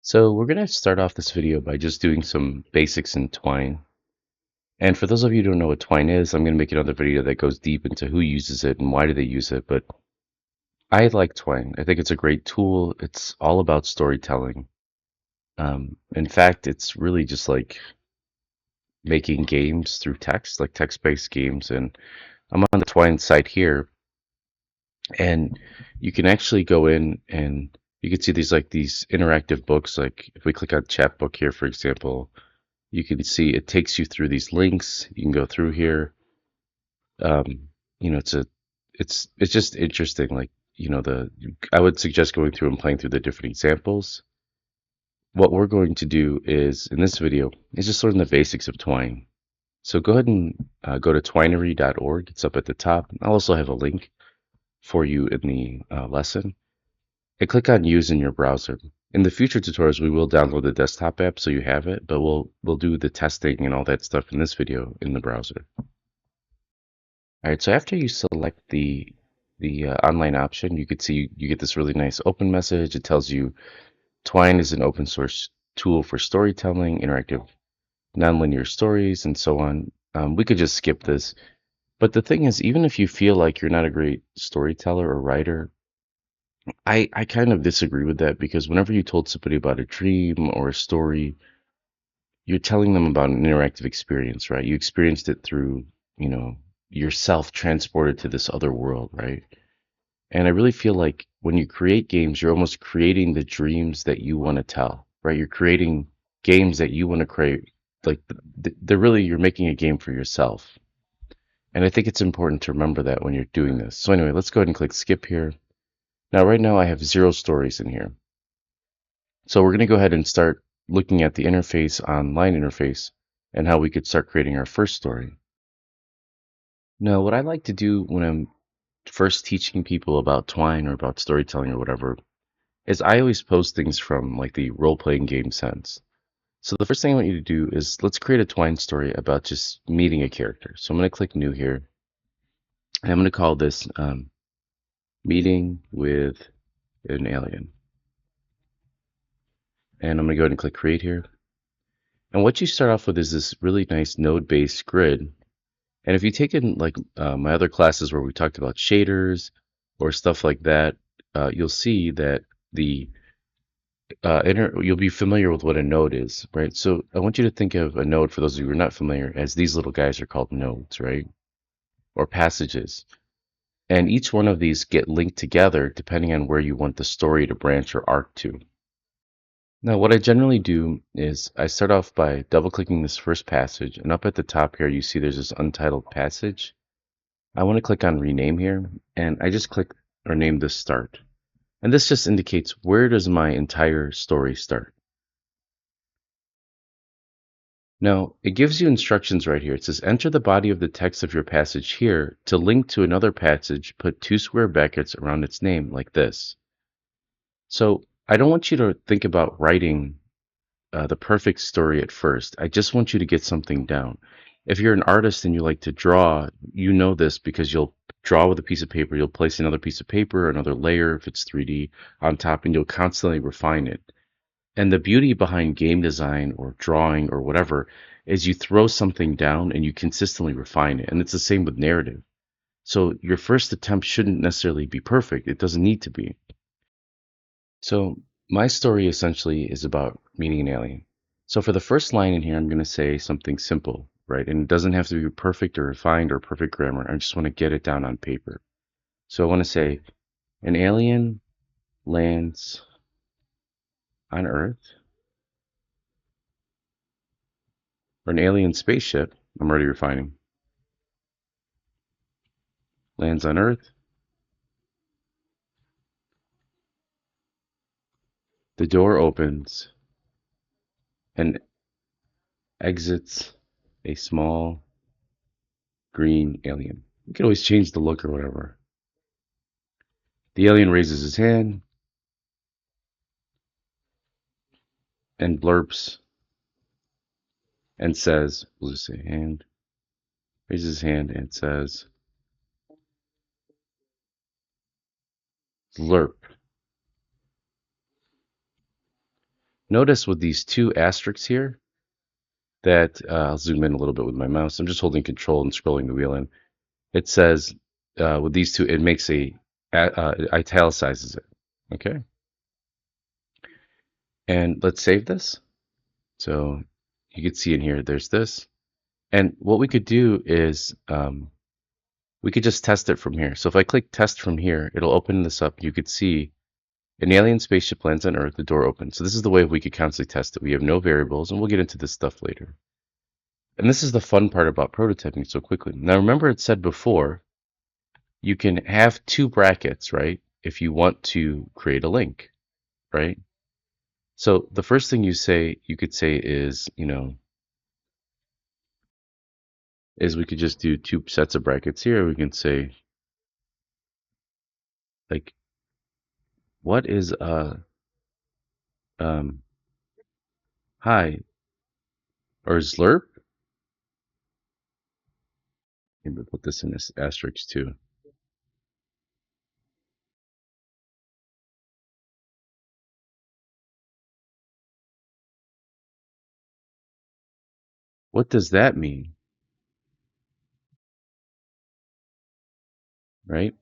So we're going to start off this video by just doing some basics in Twine. And for those of you who don't know what Twine is, I'm going to make another video that goes deep into who uses it and why do they use it. But I like Twine. I think it's a great tool. It's all about storytelling. In fact, it's really just like making games through text, like text-based games. And I'm on the Twine site here, and you can actually go in and you can see these interactive books. Like if we click on chat book here, for example, you can see it takes you through these links. You can go through here. Um, it's just interesting. Like, I would suggest going through and playing through the different examples. What we're going to do is, in this video, is just learn the basics of Twine. So go ahead and go to twinery.org. It's up at the top. I'll also have a link for you in the lesson. And click on Use in your browser. In the future tutorials, we will download the desktop app so you have it, but we'll do the testing and all that stuff in this video in the browser. All right, so after you select the online option, you could see you get this really nice open message. It tells you Twine is an open source tool for storytelling, interactive nonlinear stories, and so on. We could just skip this. But the thing is, even if you feel like you're not a great storyteller or writer, I kind of disagree with that because whenever you told somebody about a dream or a story, you're telling them about an interactive experience, right? You experienced it through, you know, yourself transported to this other world, right? And I really feel like when you create games, you're almost creating the dreams that you want to tell, right? You're creating games that you want to create. Like they're really, you're making a game for yourself. And I think it's important to remember that when you're doing this. So anyway, let's go ahead and click skip here. Now, right now I have 0 stories in here. So we're going to go ahead and start looking at the interface, online interface, and how we could start creating our first story. Now, what I like to do when I'm first teaching people about Twine or about storytelling or whatever is I always post things from like the role-playing game sense. So the first thing I want you to do is let's create a Twine story about just meeting a character. So I'm going to click new here, and I'm going to call this meeting with an alien. And I'm going to go ahead and click create here. And what you start off with is this really nice node-based grid. And if you take in like my other classes where we talked about shaders or stuff like that, you'll see that the you'll be familiar with what a node is, right? So I want you to think of a node, for those of you who are not familiar, as these little guys are called nodes, right? Or passages. And each one of these get linked together depending on where you want the story to branch or arc to. Now, what I generally do is I start off by double-clicking this first passage, and up at the top here, you see there's this untitled passage. I want to click on rename here, and I just click or name this start. And this just indicates where does my entire story start. Now, it gives you instructions right here. It says enter the body of the text of your passage here to link to another passage, put 2 square brackets around its name like this. So I don't want you to think about writing the perfect story at first. I just want you to get something down. If you're an artist and you like to draw, you know this because you'll draw with a piece of paper, you'll place another piece of paper, another layer if it's 3D on top, and you'll constantly refine it. And the beauty behind game design or drawing or whatever is you throw something down and you consistently refine it. And it's the same with narrative. So your first attempt shouldn't necessarily be perfect. It doesn't need to be. So my story essentially is about meeting an alien. So for the first line in here, I'm going to say something simple, right? And it doesn't have to be perfect or refined or perfect grammar. I just want to get it down on paper. So I want to say an alien lands on Earth, or an alien spaceship, I'm already refining, lands on Earth. The door opens and exits a small green alien. You can always change the look or whatever. The alien raises his hand and blurps and says, we'll just say hand, raises his hand and says, slurp. Notice with these two asterisks here that I'll zoom in a little bit with my mouse. I'm just holding control and scrolling the wheel in. It says with these two, it makes italicizes it. Okay. And let's save this. So you can see in here, there's this. And what we could do is we could just test it from here. So if I click test from here, it'll open this up. You could see an alien spaceship lands on Earth, the door opens. So this is the way we could constantly test it. We have no variables, and we'll get into this stuff later. And this is the fun part about prototyping so quickly. Now remember it said before, you can have two brackets, right? If you want to create a link, right? So the first thing you could say is, is we could just do two sets of brackets here. We can say, like, what is um hi or slurp? Maybe put this in this asterisk too. What does that mean, right?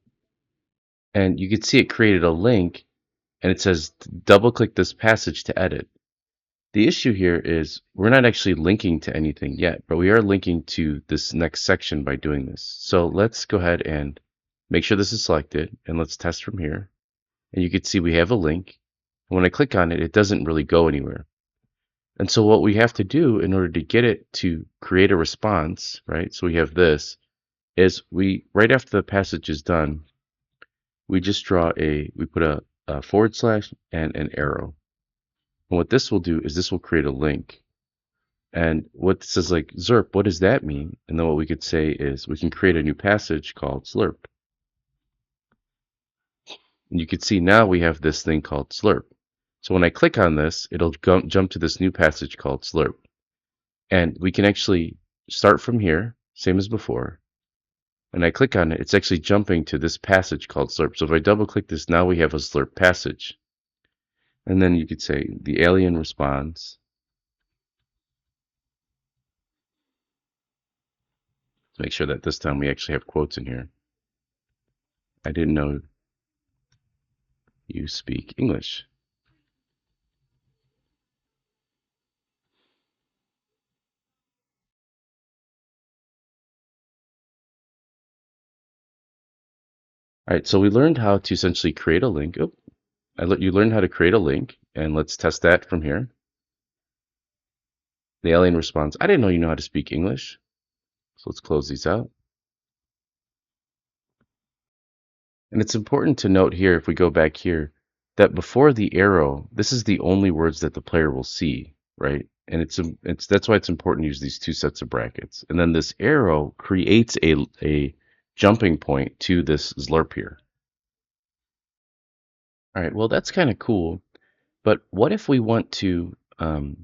And you can see it created a link and it says double click this passage to edit. The issue here is we're not actually linking to anything yet, but we are linking to this next section by doing this. So let's go ahead and make sure this is selected and let's test from here. And you can see we have a link. When I click on it, it doesn't really go anywhere. And so what we have to do in order to get it to create a response, right? So we have this, is right after the passage is done, we just we put a forward slash and an arrow. And what this will do is this will create a link. And what this is like, Zerp, what does that mean? And then what we could say is we can create a new passage called Slurp. And you can see now we have this thing called Slurp. So when I click on this, it'll jump to this new passage called Slurp. And we can actually start from here, same as before. And I click on it, it's actually jumping to this passage called Slurp. So if I double click this, now we have a Slurp passage. And then you could say the alien responds. Make sure that this time we actually have quotes in here. I didn't know you speak English. All right, so we learned how to essentially create a link. Oh, you learned how to create a link, and let's test that from here. The alien responds, I didn't know you know how to speak English. So let's close these out. And it's important to note here, if we go back here, that before the arrow, this is the only words that the player will see, right? And that's why it's important to use these two sets of brackets. And then this arrow creates a jumping point to this slurp here. All right, well, that's kind of cool. But what if we want to, and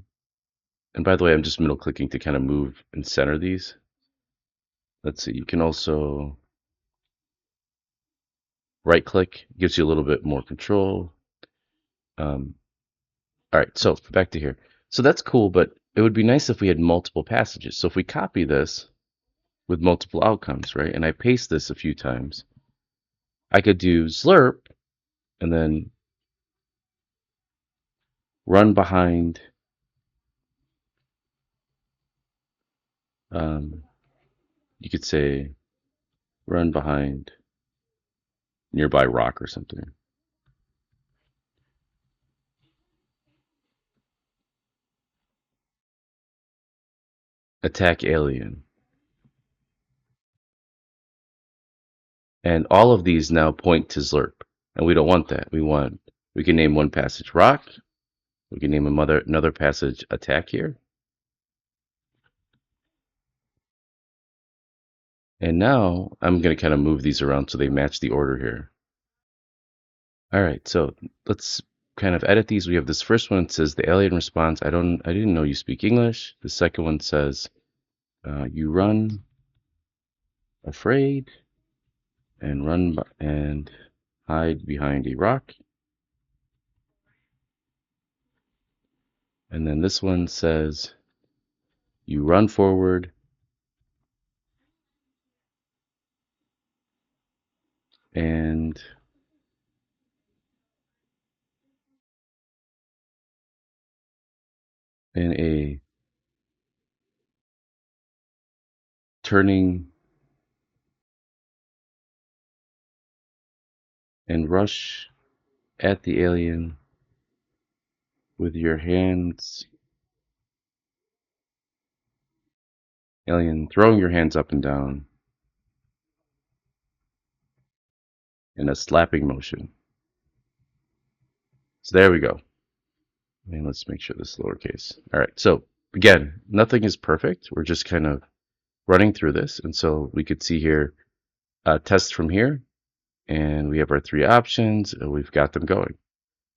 by the way, I'm just middle clicking to kind of move and center these. Let's see, you can also right click, gives you a little bit more control. All right, so back to here. So that's cool, but it would be nice if we had multiple passages. So if we copy this with multiple outcomes, right, and I paste this a few times, I could do slurp and then run behind you could say run behind nearby rock or something. Attack alien. And all of these now point to Zlerp. And we don't want that. We can name one passage rock. We can name another passage attack here. And now I'm going to kind of move these around so they match the order here. All right, so let's kind of edit these. We have this first one that says the alien responds, I didn't know you speak English. The second one says you run afraid and hide behind a rock. And then this one says you run forward and in a turning and rush at the alien with your hands, alien throwing your hands up and down in a slapping motion. So there we go. And let's make sure this is lowercase. All right. So again, nothing is perfect. We're just kind of running through this. And so we could see here, test from here, and we have our three options, and we've got them going.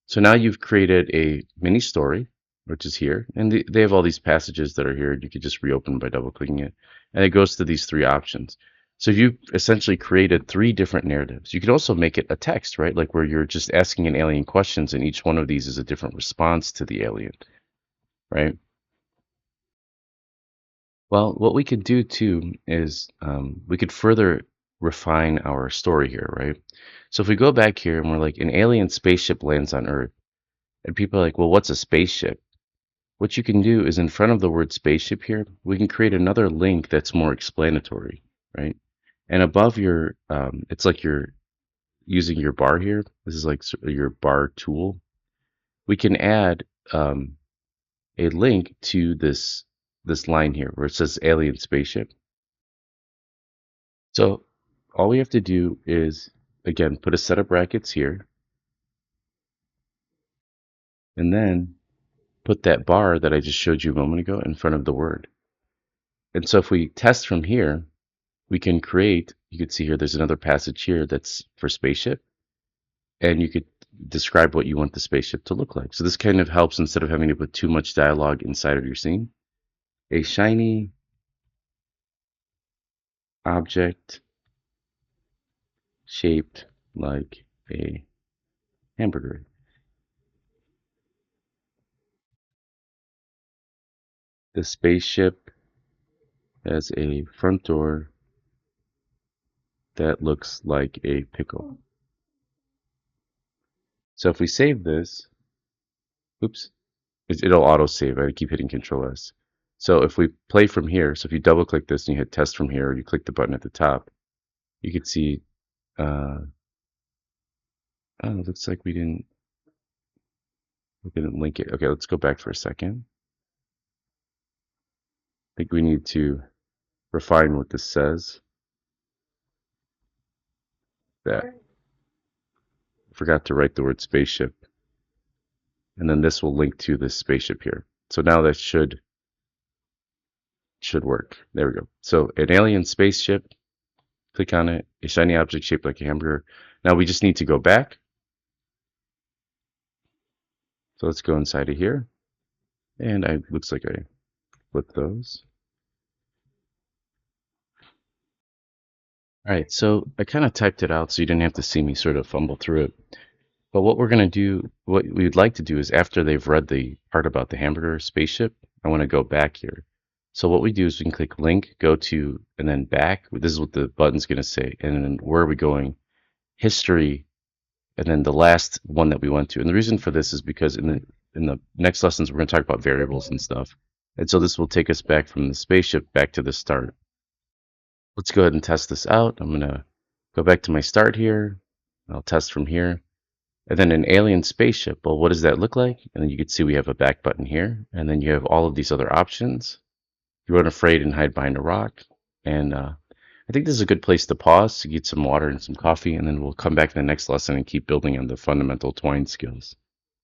So now you've created a mini story, which is here, and they have all these passages that are here. You could just reopen by double clicking it, and it goes to these three options. So you essentially created three different narratives. You could also make it a text, right? Like where you're just asking an alien questions, and each one of these is a different response to the alien, right? Well, what we could do too is we could further refine our story here, right? So if we go back here and we're like, an alien spaceship lands on Earth, and people are like, well, what's a spaceship? What you can do is in front of the word spaceship here, we can create another link that's more explanatory, right? And above your, it's like you're using your bar here. This is like your bar tool. We can add a link to this line here where it says alien spaceship. So all we have to do is, again, put a set of brackets here, and then put that bar that I just showed you a moment ago in front of the word. And so if we test from here, we can create, you can see here, there's another passage here that's for spaceship, and you could describe what you want the spaceship to look like. So this kind of helps instead of having to put too much dialogue inside of your scene. A shiny object shaped like a hamburger. The spaceship has a front door that looks like a pickle. So if we save this, oops, it'll auto save. I keep hitting Control S. So if we play from here, so if you double click this and you hit test from here, or you click the button at the top, you can see, oh, it looks like we didn't link it. Okay, let's go back for a second. I think we need to refine what this says. That I forgot to write the word spaceship. And then this will link to this spaceship here. So now that should work. There we go. So an alien spaceship, click on it, a shiny object shaped like a hamburger. Now we just need to go back. So let's go inside of here. And looks like I flipped those. All right, so I kind of typed it out so you didn't have to see me sort of fumble through it. But what we're going to do, what we'd like to do is after they've read the part about the hamburger spaceship, I want to go back here. So what we do is we can click link, go to, and then back. This is what the button's going to say. And then where are we going? History, and then the last one that we went to. And the reason for this is because in the next lessons, we're going to talk about variables and stuff. And so this will take us back from the spaceship back to the start. Let's go ahead and test this out. I'm going to go back to my start here. I'll test from here. And then an alien spaceship. Well, what does that look like? And then you can see we have a back button here. And then you have all of these other options. You run afraid and hide behind a rock. And I think this is a good place to pause to get some water and some coffee. And then we'll come back in the next lesson and keep building on the fundamental Twine skills.